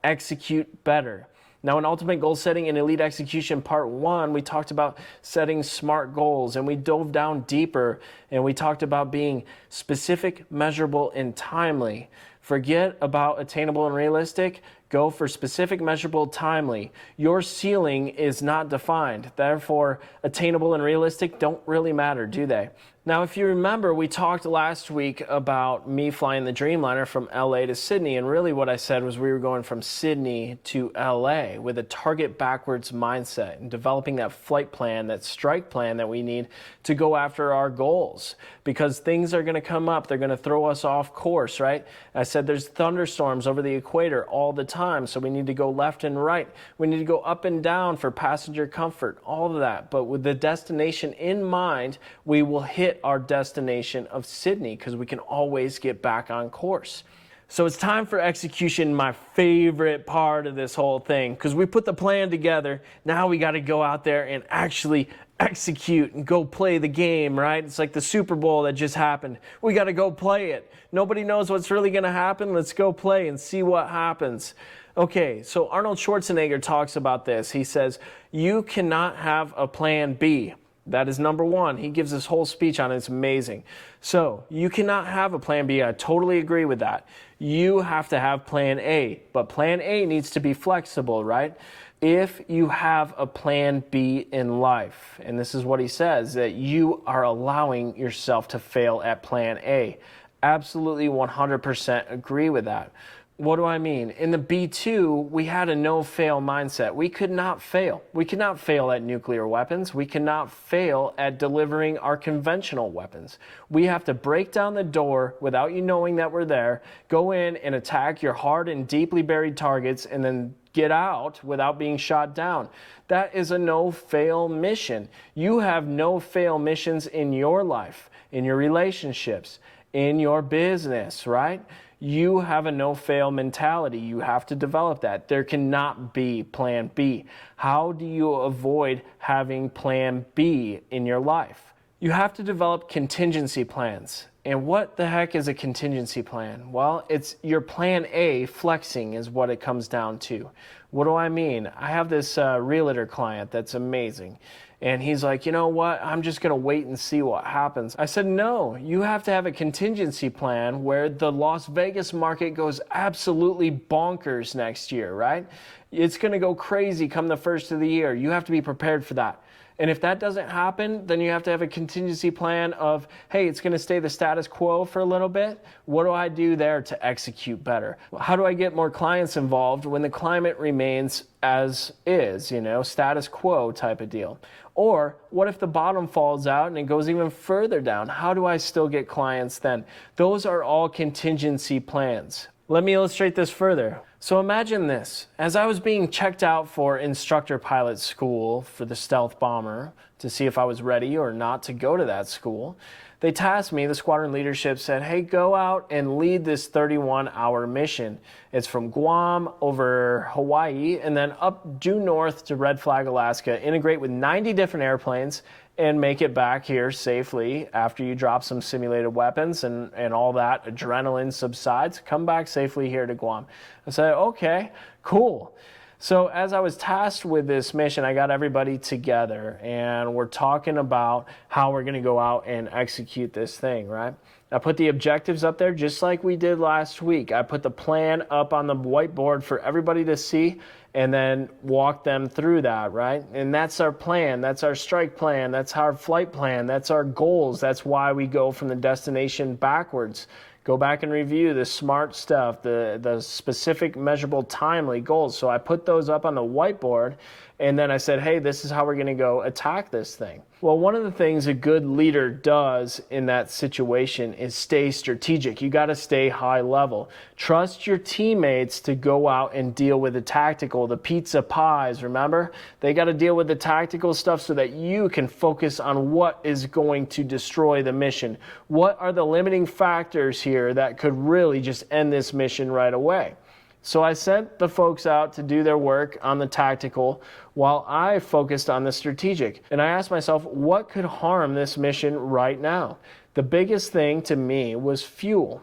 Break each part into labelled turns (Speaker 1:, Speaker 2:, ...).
Speaker 1: execute better. Now, in Ultimate Goal Setting and Elite Execution Part 1, we talked about setting SMART goals, and we dove down deeper, and we talked about being specific, measurable, and timely. Forget about attainable and realistic. Go for specific, measurable, timely. Your ceiling is not defined. Therefore, attainable and realistic don't really matter, do they? Now, if you remember, we talked last week about me flying the Dreamliner from LA to Sydney, and really what I said was we were going from Sydney to LA with a target backwards mindset and developing that flight plan, that strike plan that we need to go after our goals, because things are going to come up. They're going to throw us off course, right? I said there's thunderstorms over the equator all the time, so we need to go left and right. We need to go up and down for passenger comfort, all of that. But with the destination in mind, we will hit our destination of Sydney because we can always get back on course. So it's time for execution, my favorite part of this whole thing, because we put the plan together. Now we got to go out there and actually execute and go play the game, right? It's like the Super Bowl that just happened. We got to go play it. Nobody knows what's really going to happen. Let's go play and see what happens. Okay, so Arnold Schwarzenegger talks about this. He says, you cannot have a plan B. That is number one. He gives this whole speech on it. It's amazing. So you cannot have a plan B. I totally agree with that. You have to have plan A, but plan A needs to be flexible, right? If you have a plan B in life, and this is what he says, that you are allowing yourself to fail at plan A. Absolutely 100% agree with that. What do I mean? In the B2, we had a no-fail mindset. We could not fail. We could not fail at nuclear weapons. We cannot fail at delivering our conventional weapons. We have to break down the door without you knowing that we're there, go in and attack your hard and deeply buried targets, and then get out without being shot down. That is a no-fail mission. You have no-fail missions in your life, in your relationships, in your business, right? You have a no-fail mentality. You have to develop that. There cannot be plan B. How do you avoid having plan B in your life? You have to develop contingency plans. And what the heck is a contingency plan? Well, it's your plan A flexing is what it comes down to. What do I mean? I have this realtor client that's amazing. And he's like, you know what? I'm just going to wait and see what happens. I said, no, you have to have a contingency plan where the Las Vegas market goes absolutely bonkers next year, right? It's going to go crazy come the first of the year. You have to be prepared for that. And if that doesn't happen, then you have to have a contingency plan of, hey, it's going to stay the status quo for a little bit. What do I do there to execute better? How do I get more clients involved when the climate remains as is, status quo type of deal? Or what if the bottom falls out and it goes even further down? How do I still get clients then? Those are all contingency plans. Let me illustrate this further. So imagine this. As I was being checked out for instructor pilot school for the stealth bomber to see if I was ready or not to go to that school, they tasked me, the squadron leadership said, hey, go out and lead this 31-hour mission. It's from Guam over Hawaii and then up due north to Red Flag, Alaska, integrate with 90 different airplanes and make it back here safely after you drop some simulated weapons and all that adrenaline subsides. Come back safely here to Guam. I said, okay, cool. So as I was tasked with this mission, I got everybody together and we're talking about how we're going to go out and execute this thing, right? I put the objectives up there just like we did last week. I put the plan up on the whiteboard for everybody to see and then walk them through that, right? And that's our plan. That's our strike plan. That's our flight plan. That's our goals. That's why we go from the destination backwards. Go back and review the SMART stuff, the specific, measurable, timely goals. So I put those up on the whiteboard, and then I said, hey, this is how we're going to go attack this thing. Well, one of the things a good leader does in that situation is stay strategic. You got to stay high level. Trust your teammates to go out and deal with the tactical, the pizza pies, remember? They got to deal with the tactical stuff so that you can focus on what is going to destroy the mission. What are the limiting factors here that could really just end this mission right away? So I sent the folks out to do their work on the tactical while I focused on the strategic. And I asked myself, what could harm this mission right now? The biggest thing to me was fuel.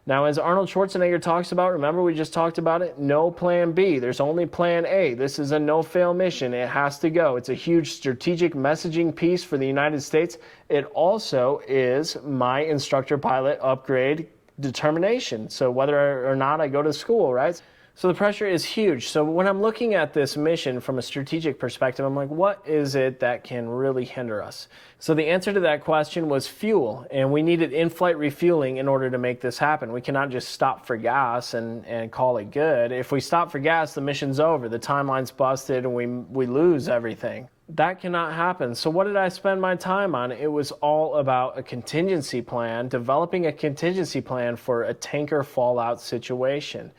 Speaker 1: Now, as Arnold Schwarzenegger talks about, remember we just talked about it, no plan B. There's only plan A. This is a no-fail mission. It has to go. It's a huge strategic messaging piece for the United States. It also is my instructor pilot upgrade determination. So whether or not I go to school, right? So the pressure is huge. So when I'm looking at this mission from a strategic perspective, I'm like, what is it that can really hinder us? So the answer to that question was fuel, and we needed in-flight refueling in order to make this happen. We cannot just stop for gas and call it good. If we stop for gas, the mission's over. The timeline's busted and we lose everything. That cannot happen. So what did I spend my time on? It was all about a contingency plan, developing a contingency plan for a tanker fallout situation.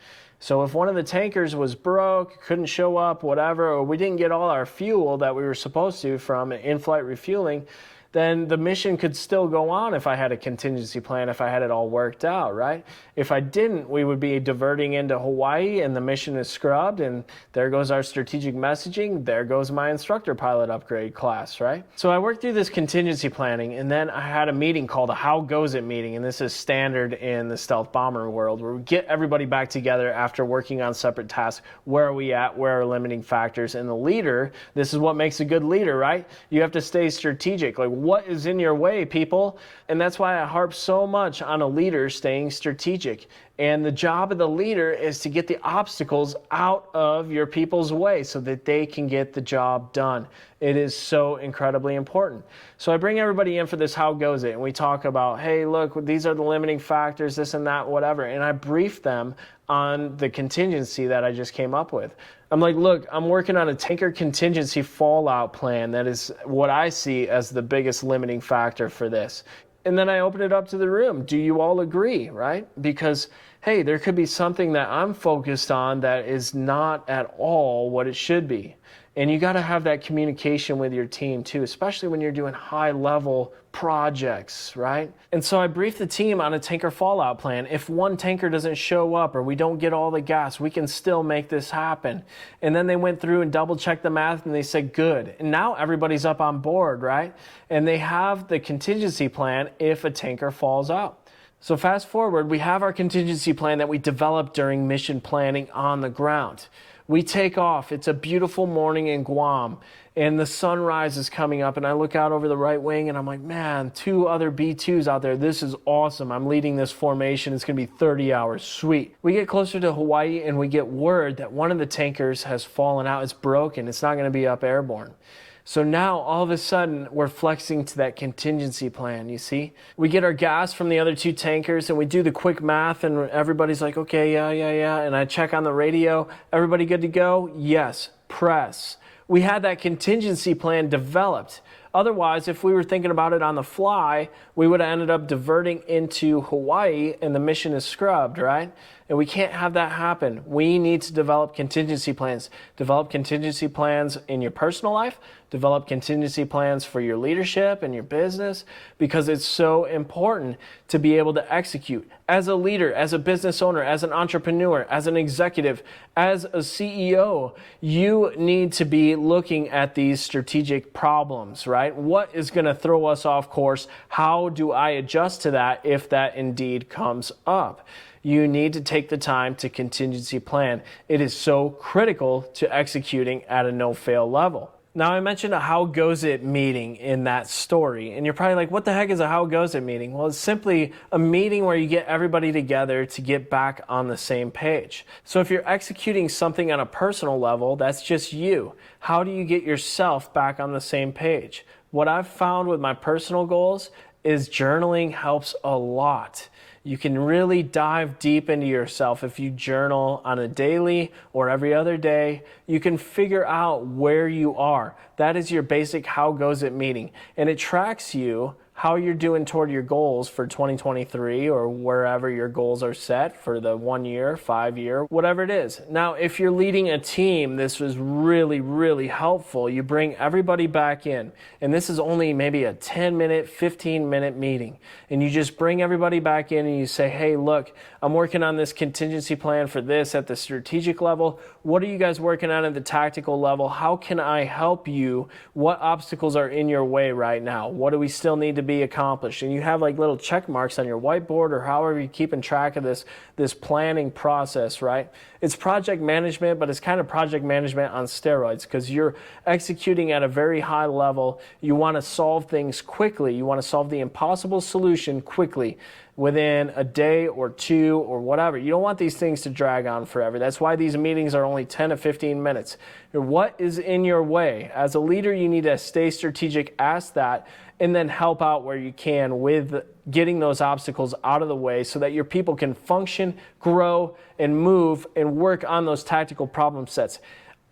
Speaker 1: So if one of the tankers was broke, couldn't show up, whatever, or we didn't get all our fuel that we were supposed to from in-flight refueling, then the mission could still go on if I had a contingency plan, if I had it all worked out, right? If I didn't, we would be diverting into Hawaii and the mission is scrubbed, and there goes our strategic messaging, there goes my instructor pilot upgrade class, right? So I worked through this contingency planning, and then I had a meeting called a How Goes It meeting, and this is standard in the stealth bomber world, where we get everybody back together after working on separate tasks. Where are we at? Where are limiting factors? And the leader, this is what makes a good leader, right? You have to stay strategic. Like, what is in your way, people? And that's why I harp so much on a leader staying strategic. And the job of the leader is to get the obstacles out of your people's way so that they can get the job done. It is so incredibly important. So I bring everybody in for this How Goes It, and we talk about, hey, look, these are the limiting factors, this and that, whatever. And I brief them on the contingency that I just came up with. I'm like, look, I'm working on a tanker contingency fallout plan. That is what I see as the biggest limiting factor for this. And then I open it up to the room. Do you all agree, right? Because, hey, there could be something that I'm focused on that is not at all what it should be. And you got to have that communication with your team too, especially when you're doing high-level projects, right? And so I briefed the team on a tanker fallout plan. If one tanker doesn't show up or we don't get all the gas, we can still make this happen. And then they went through and double-checked the math, and they said, good. And now everybody's up on board, right? And they have the contingency plan if a tanker falls out. So fast forward, we have our contingency plan that we developed during mission planning on the ground. We take off. It's a beautiful morning in Guam, and the sunrise is coming up, and I look out over the right wing, and I'm like, man, 2 other B-2s out there. This is awesome. I'm leading this formation. It's going to be 30 hours. Sweet. We get closer to Hawaii, and we get word that one of the tankers has fallen out. It's broken. It's not going to be up airborne. So now, all of a sudden, we're flexing to that contingency plan, you see? We get our gas from the other 2 tankers, and we do the quick math, and everybody's like, okay, yeah. And I check on the radio. Everybody good to go? Yes. Press. We had that contingency plan developed. Otherwise, if we were thinking about it on the fly, we would have ended up diverting into Hawaii, and the mission is scrubbed, right? And we can't have that happen. We need to develop contingency plans. Develop contingency plans in your personal life. Develop contingency plans for your leadership and your business, because it's so important to be able to execute. As a leader, as a business owner, as an entrepreneur, as an executive, as a CEO, you need to be looking at these strategic problems, right? What is going to throw us off course? How do I adjust to that if that indeed comes up? You need to take the time to contingency plan. It is so critical to executing at a no-fail level. Now, I mentioned a How Goes It meeting in that story, and you're probably like, what the heck is a How Goes It meeting? Well, it's simply a meeting where you get everybody together to get back on the same page. So if you're executing something on a personal level, that's just you. How do you get yourself back on the same page? What I've found with my personal goals is journaling helps a lot. You can really dive deep into yourself if you journal on a daily or every other day. You can figure out where you are. That is your basic How Goes It meeting. And it tracks you how you're doing toward your goals for 2023 or wherever your goals are set for the 1 year, 5 year, whatever it is. Now, if you're leading a team, this was really, really helpful. You bring everybody back in, and this is only maybe a 10-minute, 15-minute meeting. And you just bring everybody back in and you say, hey, look, I'm working on this contingency plan for this at the strategic level. What are you guys working on at the tactical level? How can I help you? What obstacles are in your way right now? What do we still need to be be accomplished. And you have like little check marks on your whiteboard or however you're keeping track of this planning process, right? It's project management, but it's kind of project management on steroids because you're executing at a very high level. You want to solve things quickly. You want to solve the impossible solution quickly within a day or two or whatever. You don't want these things to drag on forever. That's why these meetings are only 10 to 15 minutes. What is in your way? As a leader, you need to stay strategic, ask that, and then help out where you can with getting those obstacles out of the way so that your people can function, grow, and move and work on those tactical problem sets.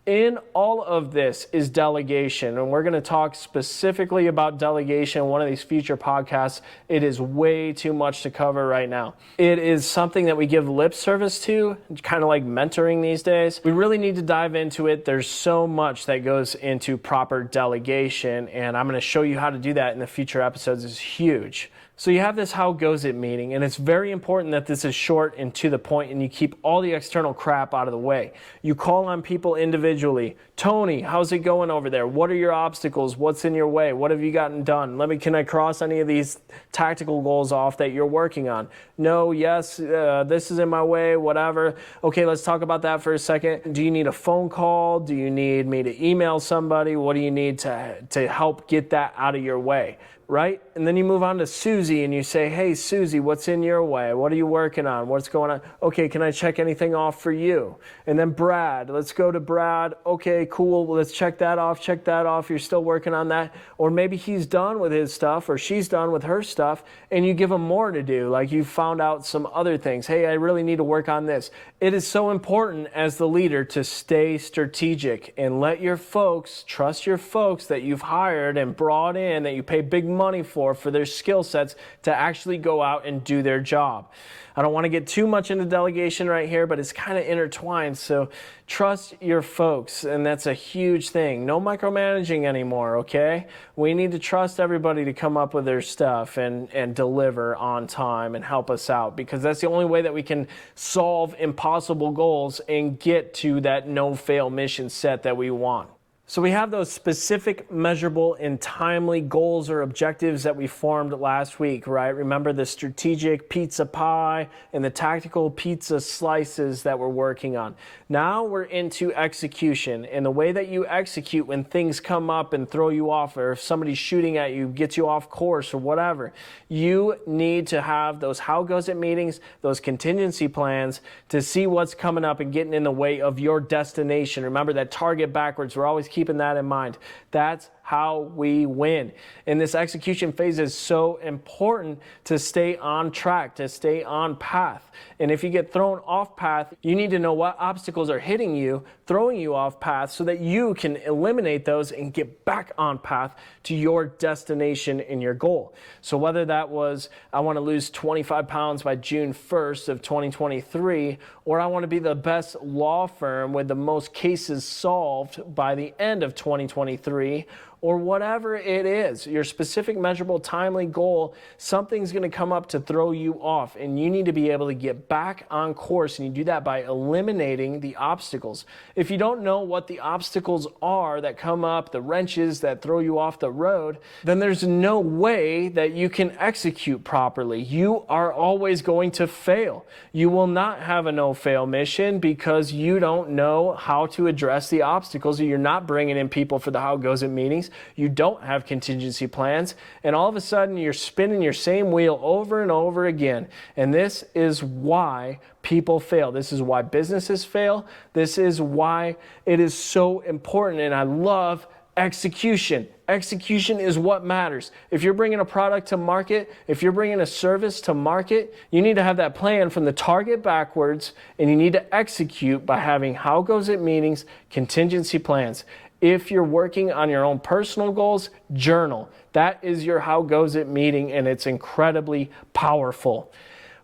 Speaker 1: In all of this is delegation, and we're going to talk specifically about delegation in one of these future podcasts. It is way too much to cover right now. It is something that we give lip service to, kind of like mentoring these days. We really need to dive into it. There's so much that goes into proper delegation, and I'm going to show you how to do that in the future episodes. It's huge. So you have this how goes it meeting, and it's very important that this is short and to the point, and you keep all the external crap out of the way. You call on people individually. Tony, how's it going over there? What are your obstacles? What's in your way? What have you gotten done? Can I cross any of these tactical goals off that you're working on? No, yes, this is in my way, whatever. Okay, let's talk about that for a second. Do you need a phone call? Do you need me to email somebody? What do you need to help get that out of your way? Right? And then you move on to Susie and you say, hey, Susie, what's in your way? What are you working on? What's going on? Okay, can I check anything off for you? And then Brad, let's go to Brad. Okay, cool. Well, let's check that off. Check that off. You're still working on that. Or maybe he's done with his stuff or she's done with her stuff and you give them more to do. Like you found out some other things. Hey, I really need to work on this. It is so important as the leader to stay strategic and let your folks, trust your folks that you've hired and brought in, that you pay big money for their skill sets to actually go out and do their job. I don't want to get too much into delegation right here, but it's kind of intertwined. So trust your folks, and that's a huge thing. No micromanaging anymore, okay? We need to trust everybody to come up with their stuff and deliver on time and help us out, because that's the only way that we can solve impossible goals and get to that no-fail mission set that we want. So we have those specific, measurable, and timely goals or objectives that we formed last week, right? Remember the strategic pizza pie and the tactical pizza slices that we're working on. Now we're into execution, and the way that you execute when things come up and throw you off, or if somebody's shooting at you, gets you off course or whatever, you need to have those how goes it meetings, those contingency plans to see what's coming up and getting in the way of your destination. Remember that target backwards. We're always keeping that in mind. That's how we win. And this execution phase is so important to stay on track, to stay on path. And if you get thrown off path, you need to know what obstacles are hitting you, throwing you off path, so that you can eliminate those and get back on path to your destination and your goal. So whether that was, I want to lose 25 pounds by June 1st of 2023, or I want to be the best law firm with the most cases solved by the end of 2023, or whatever it is, your specific, measurable, timely goal, something's going to come up to throw you off, and you need to be able to get back on course, and you do that by eliminating the obstacles. If you don't know what the obstacles are that come up, the wrenches that throw you off the road, then there's no way that you can execute properly. You are always going to fail. You will not have a no-fail mission because you don't know how to address the obstacles, or you're not bringing in people for the how goes it meetings. You don't have contingency plans, and all of a sudden you're spinning your same wheel over and over again. And this is why people fail. This is why businesses fail. This is why it is so important, and I love execution. Execution is what matters. If you're bringing a product to market, if you're bringing a service to market, you need to have that plan from the target backwards, and you need to execute by having how goes it meetings, contingency plans. If you're working on your own personal goals, journal. That is your how goes it meeting, and it's incredibly powerful.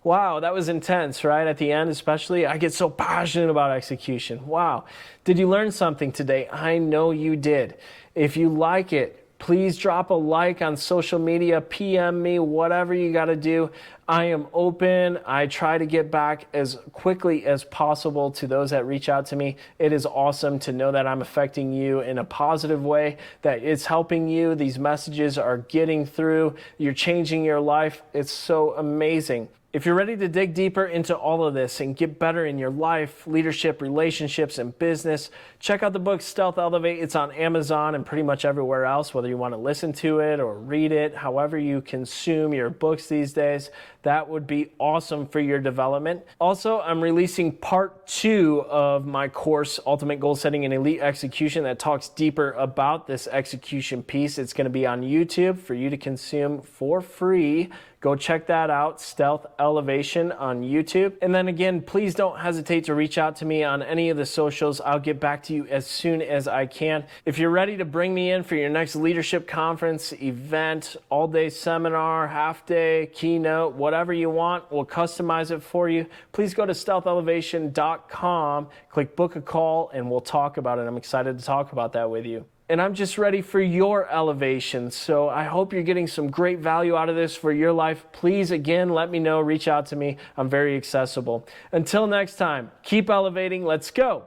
Speaker 1: Wow, that was intense, right? At the end especially, I get so passionate about execution. Wow. Did you learn something today? I know you did. If you like it, please drop a like on social media, PM me, whatever you got to do. I am open. I try to get back as quickly as possible to those that reach out to me. It is awesome to know that I'm affecting you in a positive way, that it's helping you. These messages are getting through. You're changing your life. It's so amazing. If you're ready to dig deeper into all of this and get better in your life, leadership, relationships, and business, check out the book Stealth Elevate. It's on Amazon and pretty much everywhere else, whether you want to listen to it or read it, however you consume your books these days. That would be awesome for your development. Also, I'm releasing part 2 of my course, Ultimate Goal Setting and Elite Execution, that talks deeper about this execution piece. It's going to be on YouTube for you to consume for free. Go check that out, Stealth Elevation on YouTube. And then again, please don't hesitate to reach out to me on any of the socials. I'll get back to you as soon as I can. If you're ready to bring me in for your next leadership conference, event, all-day seminar, half-day, keynote, whatever you want, we'll customize it for you. Please go to stealthelevation.com, click book a call, and we'll talk about it. I'm excited to talk about that with you. And I'm just ready for your elevation. So I hope you're getting some great value out of this for your life. Please, again, let me know. Reach out to me. I'm very accessible. Until next time, keep elevating. Let's go.